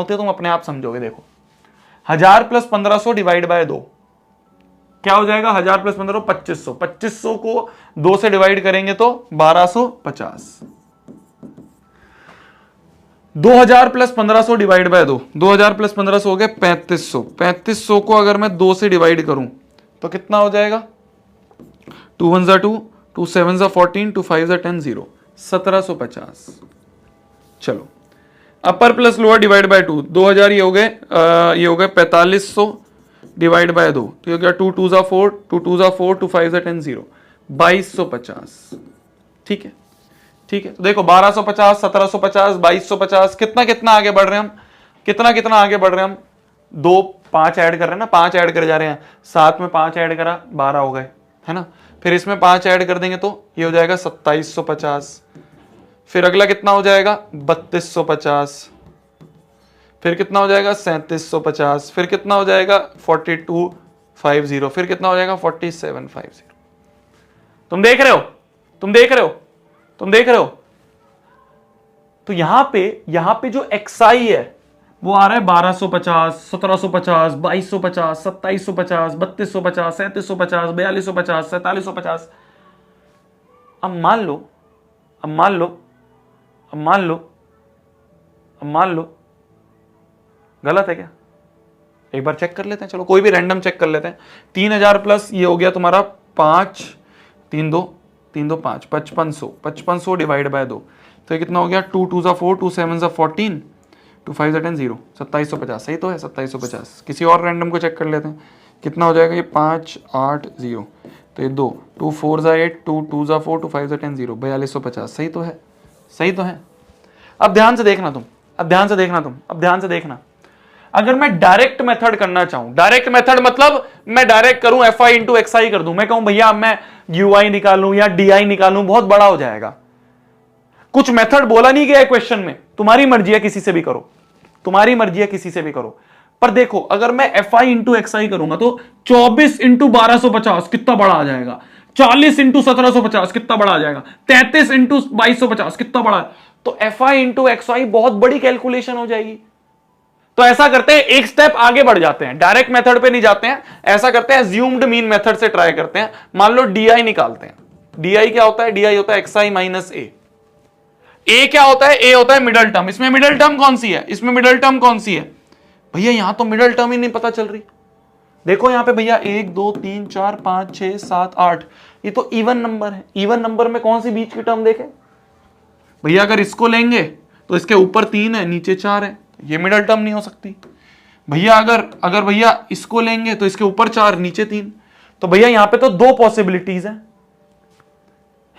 तुम अपने आप समझोगे। देखो 1000 प्लस 1500 डिवाइड बाय 2 क्या हो जाएगा? 1000 प्लस 1500 2500, 2500 को 2 से डिवाइड करेंगे तो 1250। 2000 प्लस 1500 डिवाइड बाय 2, 2000 प्लस 1500 हो गए 3500। 3500 को अगर मैं 2 से डिवाइड करूं तो कितना हो जाएगा? 2 1 2, 2 7 14, 2 5 10, 0, 1750। चलो अपर प्लस लोअर डिवाइड बाय 2, 2000 ये हो गए 4500 डिवाइड बाय 2, तो ये हो गया 2 2 4, 2 2 4, 2 5 10, 0, 2250। ठीक है, तो देखो 1250, 1750, 2250, कितना आगे बढ़ रहे हैं हम, कितना आगे बढ़ रहे हैं हम। 2 5 ऐड कर रहे हैं ना, 5 ऐड कर जा रहे हैं, 7 में 5 ऐड करा 12 हो गए, है ना। फिर इसमें 5 ऐड कर देंगे तो ये हो जाएगा 2750। फिर अगला कितना हो जाएगा? 3250। फिर कितना हो जाएगा? 3750। फिर कितना हो जाएगा? 4250। फिर कितना हो जाएगा? 4750। तुम देख रहे हो? तो यहां पे जो एक्सआई है वो आ रहा है 1250, 1750, 2250, 2750, 3250, 3750, 4250, 4750। अब मान लो अब मान लो अब मान लो अब मान लो गलत है क्या? एक बार चेक कर लेते हैं, चलो कोई भी रैंडम चेक कर लेते हैं। 3000 प्लस ये हो गया तुम्हारा 5, 3 2 3 2 5, 5500 डिवाइड बाय 2, तो ये कितना हो गया? 2 2 4, 2 7 14, 2 5 10 0, 2750। सही तो है 2750। किसी और रैंडम को चेक कर लेते हैं, कितना हो जाएगा ये? 5 8 0, तो ये 2, 2 4 8, 2 2 4, 2 5 10 0, 4250। सही तो है, सही तो है। अब ध्यान से देखना तुम, अब ध्यान से देखना तुम, अब ध्यान से देखना। अगर मैं डायरेक्ट मेथड करना चाहूं, डायरेक्ट मेथड मतलब मैं डायरेक्ट करूं fi इंटू xi कर दूं, मैं कहूं भैया अब मैं ui निकालूं या di निकालूं, बहुत बड़ा हो जाएगा। कुछ मेथड बोला नहीं गया है क्वेश्चन में, तुम्हारी मर्जी है किसी से भी करो, तुम्हारी मर्जी है किसी से भी करो। पर देखो अगर मैं fi इंटू xi करूंगा तो 24 इंटू 1250 कितना बड़ा आ जाएगा, 40 इंटू 1750 कितना बड़ा आ जाएगा, 33 इंटू 2250 कितना बड़ा। तो fi इंटू xi बहुत बड़ी कैलकुलेशन हो जाएगी। तो ऐसा करते हैं, एक स्टेप आगे बढ़ जाते हैं, डायरेक्ट मेथड पे नहीं जाते हैं, ऐसा करते हैं अज्यूम्ड मीन मेथड से ट्राई करते हैं। मान लो डी निकालते हैं। डी क्या होता है? डी होता है xi माइनस ए क्या होता है? ए होता है मिडल टर्म। इसमें मिडल टर्म कौन सी है? इसमें मिडल टर्म कौन सी है भैया? यहां तो मिडल टर्म ही नहीं पता चल रही। देखो यहां पे भैया 1 2 3 4 5 6 7 8, ये तो इवन नंबर है। इवन नंबर में कौन सी बीच की टर्म देखें भैया? अगर इसको लेंगे तो इसके ऊपर 3 है, नीचे 4 है, ये मिडल टर्म नहीं हो सकती भैया। अगर भैया इसको लेंगे तो इसके ऊपर 4 नीचे 3, तो भैया यहां पे तो 2 पॉसिबिलिटीज हैं,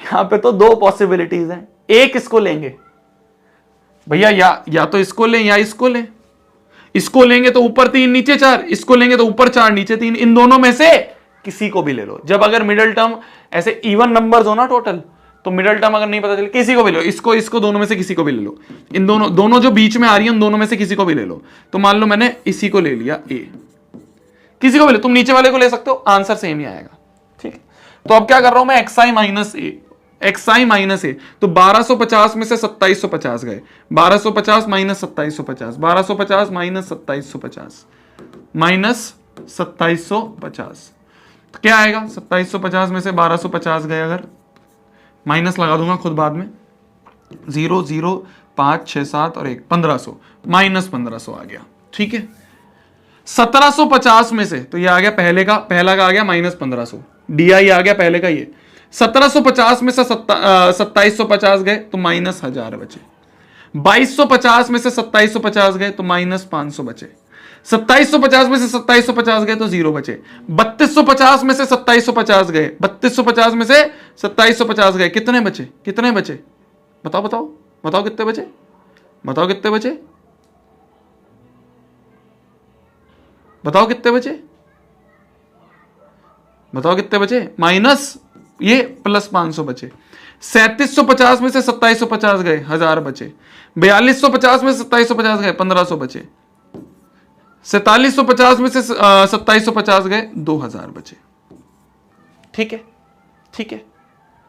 यहां पे तो 2 पॉसिबिलिटीज हैं। एक इसको लेंगे भैया, या तो इसको लें या इसको लें। इसको लेंगे तो ऊपर 3 नीचे 4, इसको लेंगे तो ऊपर 4 नीचे 3, इन दोनों में से किसी को भी ले लो। जब अगर मिडल टर्म ऐसे इवन नंबर्स हो ना टोटल, तो मिडल टर्म अगर नहीं पता चले किसी को भी लो, इसको दोनों में से किसी को भी ले लो। इन दोनों जो बीच में आ रही है उन दोनों में से किसी को भी ले लो। तो मान लो मैंने इसी को ले लिया ए, किसी को भी ले, तुम नीचे वाले को ले सकते हो, आंसर सेम ही आएगा। ठीक है, तो अब क्या कर रहा हूं मैं? xi माइनस ए, तो 1250 में से 2750 गए, 1250 माइनस 2750, 1250 माइनस 2750 माइनस 2750, तो क्या आएगा? 2750 में से 1250 गए, अगर माइनस लगा दूंगा खुद बाद में, 0 0 5 6 7 और 1, 1500, माइनस 1500 आ गया। ठीक है, 1750 में से, तो ये आ गया पहला का आ गया माइनस 1500, डी आ गया पहले का ये। 1750 में से 2750 गए तो माइनस 1000 बचे। 2250 में से 2750 गए तो माइनस 500 बचे। 2750 में से 2750 गए तो 0 बचे। 3250 में से 2750 गए, 3250 में से 2750 गए, कितने बचे? कितने बचे? बताओ बताओ बताओ, कितने बचे? बताओ कितने बचे? बताओ कितने बचे? बताओ कितने बचे? माइनस ये प्लस 500 बचे। 3750 में से 2750 गए, 1000 बचे। 4250 में से 2750 गए, 1500 बचे। 4750 में से 2750 गए, 2000 बचे। ठीक है, ठीक है,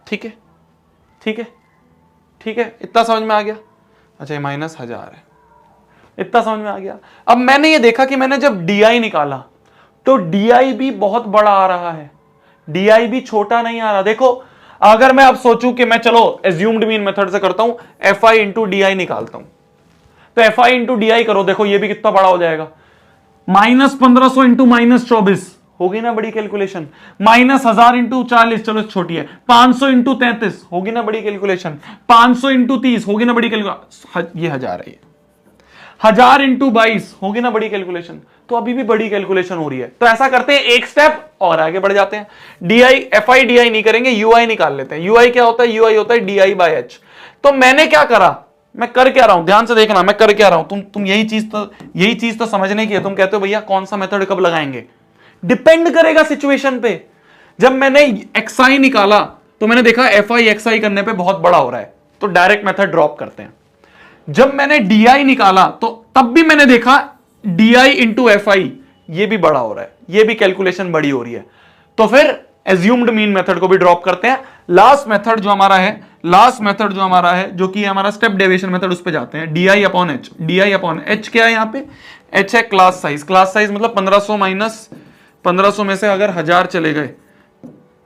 ठीक है, ठीक है, ठीक है, इतना समझ में आ गया? अच्छा ये माइनस 1000 है, इतना समझ में आ गया। अब मैंने ये देखा कि मैंने जब डी निकाला तो डी भी बहुत बड़ा आ रहा है, डी भी छोटा नहीं आ रहा। देखो अगर मैं अब सोचूं कि मैं चलो एज्यूम्ड मीन मेथड से करता हूं, fi इंटू डी निकालता हूं, तो fi इंटू डी करो, देखो ये भी कितना बड़ा हो जाएगा, माइनस 1500 इंटू माइनस 24 होगी ना बड़ी कैलकुलेशन। माइनस 1000 इंटू 40, चलो छोटी है। 500 इंटू 33 होगी ना बड़ी कैलकुलेशन। 500 इंटू 30 होगी ना बड़ी कैलकुलेशन। ये 1000 है, 1000 इंटू 22 होगी ना बड़ी कैलकुलेशन। तो अभी भी बड़ी कैलकुलेशन हो रही है। तो ऐसा करते हैं, एक स्टेप और आगे बढ़ जाते हैं। fi डी नहीं करेंगे, ui निकाल लेते हैं। ui क्या होता है? ui होता है di बाय h। तो मैंने क्या करा, मैं कर क्या रहा हूं, ध्यान से देखना मैं कर क्या रहा हूं। तुम यही चीज तो समझने की है। तुम कहते हो भैया कौन सा मेथड कब लगाएंगे, डिपेंड करेगा सिचुएशन पे। जब मैंने xi निकाला तो मैंने देखा fi xi करने पे बहुत बड़ा हो रहा है, तो डायरेक्ट मेथड ड्रॉप करते हैं। जब मैंने di निकाला तो तब भी मैंने देखा di इंटू fi ये भी बड़ा हो रहा है, ये भी कैलकुलेशन बड़ी हो रही है, तो फिर एज्यूम्ड मीन मेथड को भी ड्रॉप करते हैं। लास्ट मेथड जो हमारा है, जो कि हमारा स्टेप डेविएशन मेथड, उस पे जाते हैं। di upon h, di upon h क्या है यहाँ पे? h है क्लास साइज। क्लास साइज मतलब 1500 माइनस 1500 में से अगर 1000 चले गए,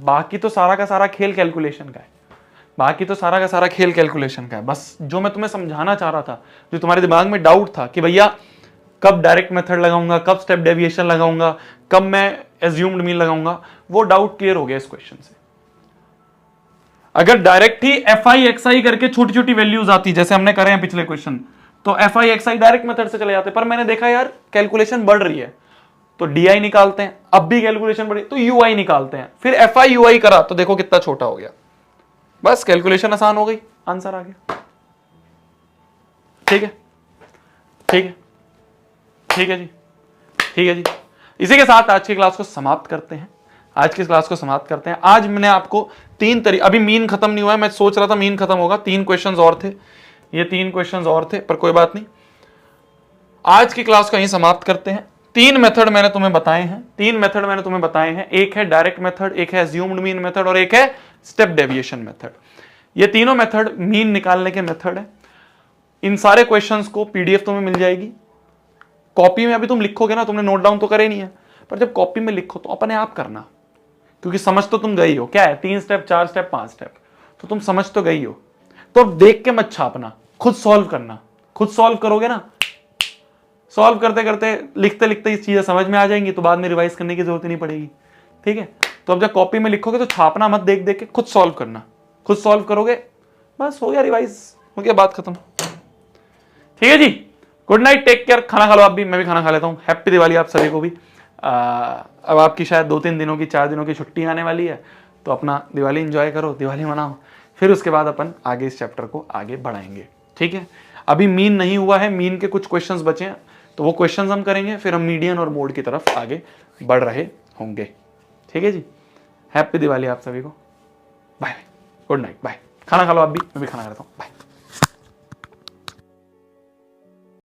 बाकी तो सारा का सारा खेल कैलकुलेशन का है, बाकी तो सारा का सारा खेल कैलकुलेशन का है। बस जो मैं तुम्हें समझाना चाह रहा था, जो तुम्हारे दिमाग में डाउट था कि भैया कब डायरेक्ट मेथड लगाऊंगा, कब स्टेप डेविएशन लगाऊंगा, कब मैं एज्यूम्ड मीन लगाऊंगा, वो डाउट क्लियर हो गया इस क्वेश्चन से। अगर डायरेक्ट ही एफ आई एक्स आई करके छोटी छोटी वैल्यूज आती जैसे हमने करे हैं पिछले क्वेश्चन, तो F I X I direct method से चले जाते, पर मैंने देखा यार कैलकुलेशन बढ़ रही है तो डी आई निकालते हैं, अब भी कैलकुलेशन बढ़ी तो यू आई निकालते हैं, फिर एफ आई यू आई करा तो देखो कितना छोटा हो गया, बस कैलकुलेशन आसान हो गई, आंसर आ गया। ठीक है, ठीक है, ठीक है जी, ठीक है जी। इसी के साथ आज की क्लास को समाप्त करते हैं, आज की क्लास को समाप्त करते हैं। आज मैंने आपको तीन तरीके, अभी मीन खत्म नहीं हुआ है, मैं सोच रहा था मीन खत्म होगा, 3 क्वेश्चंस और थे, ये 3 क्वेश्चंस और थे, पर कोई बात नहीं, आज की क्लास को यहीं समाप्त करते हैं। 3 मेथड मैंने तुम्हें बताए हैं, 3 मेथड मैंने तुम्हें बताए हैं, एक है डायरेक्ट मेथड, एक है एज्यूम्ड मीन मेथड और एक है स्टेप डेविएशन मेथड। ये तीनों मेथड मीन निकालने के मेथड है। इन सारे क्वेश्चंस को पीडीएफ तुम्हें मिल जाएगी, कॉपी में अभी तुम लिखोगे ना, तुमने नोट डाउन तो करे नहीं है, पर जब कॉपी में लिखो तो अपने आप करना, क्योंकि समझ तो तुम गई हो क्या है, 3 स्टेप 4 स्टेप 5 स्टेप, तो तुम समझ तो गई हो, तो अब देख के मत छापना, खुद सॉल्व करना। खुद सॉल्व करोगे ना, सॉल्व करते करते लिखते लिखते इस चीजें समझ में आ जाएंगी, तो बाद में रिवाइज करने की जरूरत ही नहीं पड़ेगी। ठीक है, तो अब जब कॉपी में लिखोगे तो छापना मत, देख देख के खुद सॉल्व करना, खुद सॉल्व करोगे, बस हो गया, रिवाइज हो गया, बात खत्म। ठीक है जी, गुड नाइट, टेक केयर, खाना खा लो आप भी, मैं भी खाना खा लेता हूँ। हैप्पी दिवाली आप सभी को भी। अब आपकी शायद 2-3 दिनों की 4 दिनों की छुट्टी आने वाली है, तो अपना दिवाली एंजॉय करो, दिवाली मनाओ, फिर उसके बाद अपन आगे इस चैप्टर को आगे बढ़ाएंगे। ठीक है, अभी मीन नहीं हुआ है, मीन के कुछ क्वेश्चंस बचे हैं, तो वो क्वेश्चंस हम करेंगे, फिर हम मीडियन और मोड की तरफ आगे बढ़ रहे होंगे। ठीक है जी, हैप्पी दिवाली आप सभी को, बाय, गुड नाइट, बाय, खाना खा लो आप भी, मैं भी खाना खाता हूँ, बाय।